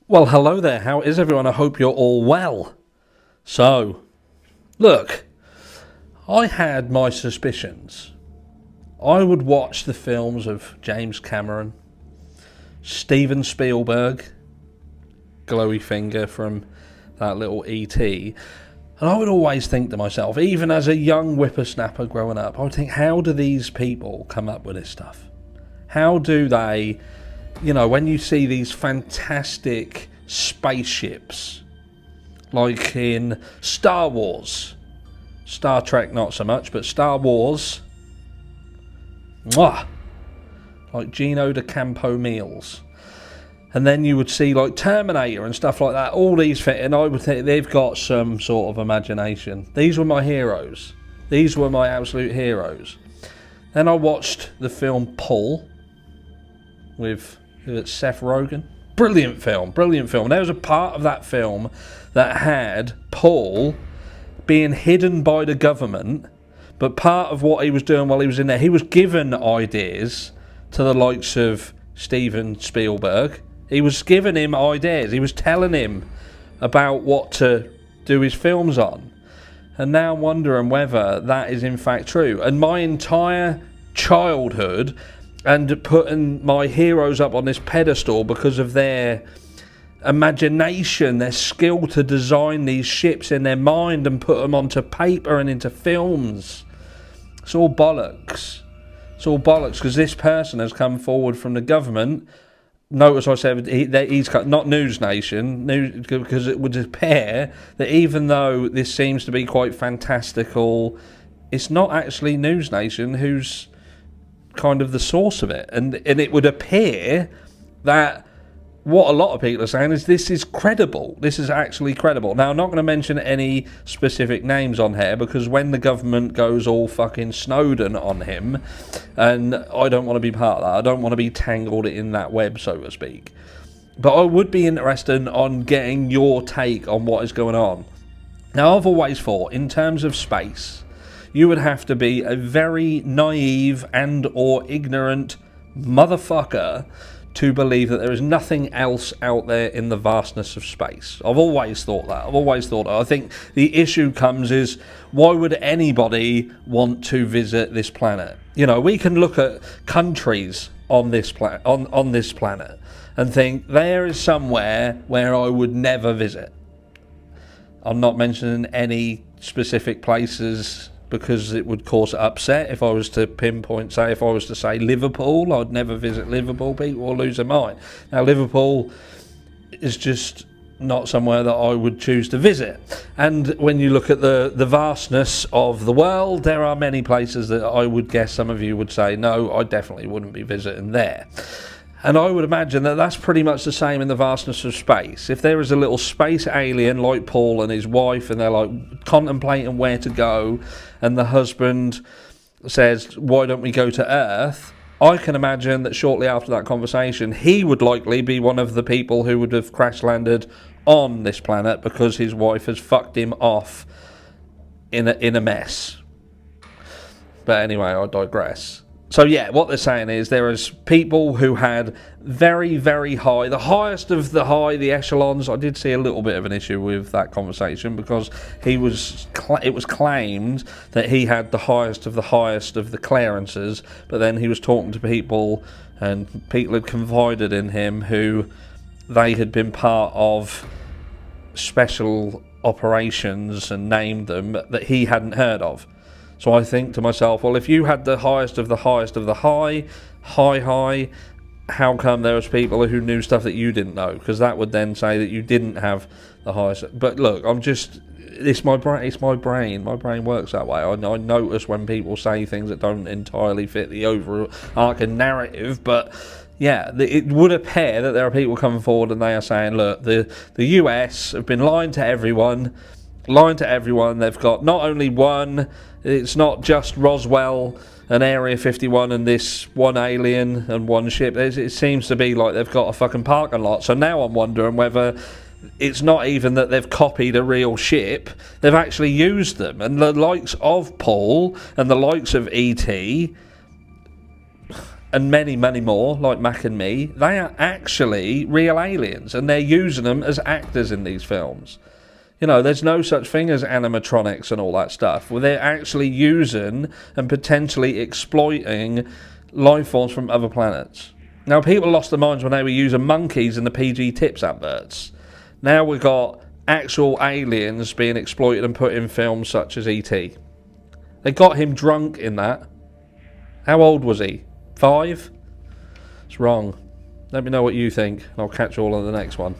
Well, hello there. How is everyone? I hope you're all well. So, look, I had my suspicions. I would watch the films of James Cameron, Steven Spielberg, glowy finger from that little E.T., and I would always think to myself, even as a young whippersnapper growing up, I would think, how do these people come up with this stuff? How do they... when you see these fantastic spaceships, like in Star Wars, Star Trek not so much, but Star Wars, like Gino de Campo meals, and then you would see like Terminator and stuff like that, all these fit, and I would think they've got some sort of imagination. These were my heroes. These were my absolute heroes. Then I watched the film Pull with Seth Rogen. Brilliant film. There was a part of that film that had Paul being hidden by the government, but part of what he was doing while he was in there, he was given ideas to the likes of Steven Spielberg. He was giving him ideas. He was telling him about what to do his films on. And now I'm wondering whether that is in fact true. And my entire childhood, and putting my heroes up on this pedestal because of their imagination, their skill to design these ships in their mind and put them onto paper and into films. It's all bollocks. It's all bollocks because this person has come forward from the government. Notice I said he's not News Nation, because it would appear that even though this seems to be quite fantastical, it's not actually News Nation who's kind of the source of it, and it would appear that what a lot of people are saying is this is credible. This is actually credible. Now, I'm not going to mention any specific names on here because when the government goes all fucking Snowden on him, and I don't want to be part of that. I don't want to be tangled in that web, so to speak. But I would be interested on getting your take on what is going on. Now, I've always thought, in terms of space, you would have to be a very naive and or ignorant motherfucker to believe that there is nothing else out there in the vastness of space. I've always thought that. I think the issue comes is, why would anybody want to visit this planet? We can look at countries on this on this planet and think there is somewhere where I would never visit. I'm not mentioning any specific places because it would cause upset if I was to pinpoint, if I was to say Liverpool, I'd never visit Liverpool. People will lose their mind. Now, Liverpool is just not somewhere that I would choose to visit. And when you look at the vastness of the world, there are many places that I would guess some of you would say, no, I definitely wouldn't be visiting there. And I would imagine that that's pretty much the same in the vastness of space. If there is a little space alien like Paul and his wife, and they're like contemplating where to go, and the husband says, why don't we go to Earth? I can imagine that shortly after that conversation, he would likely be one of the people who would have crash landed on this planet because his wife has fucked him off in a mess. But anyway, I digress. So yeah, what they're saying is there is people who had very, very high, the highest of the high, the echelons. I did see a little bit of an issue with that conversation because it was claimed that he had the highest of the clearances, but then he was talking to people and people had confided in him who they had been part of special operations and named them that he hadn't heard of. So I think to myself, well, if you had the highest of the high, how come there was people who knew stuff that you didn't know? Because that would then say that you didn't have the highest. But look, it's my brain. My brain works that way. I notice when people say things that don't entirely fit the overarching narrative, but yeah, it would appear that there are people coming forward and they are saying, look, the US have been lying to everyone. They've got not only one, it's not just Roswell and Area 51 and this one alien and one ship. It seems to be like they've got a fucking parking lot. So now I'm wondering whether it's not even that they've copied a real ship, they've actually used them. And the likes of Paul and the likes of E.T., and many, many more, like Mac and Me, they are actually real aliens, and they're using them as actors in these films. You know, there's no such thing as animatronics and all that stuff. Well, they're actually using and potentially exploiting life forms from other planets. Now, people lost their minds when they were using monkeys in the PG Tips adverts. Now we've got actual aliens being exploited and put in films such as E.T. They got him drunk in that. How old was he? 5? It's wrong. Let me know what you think, and I'll catch you all on the next one.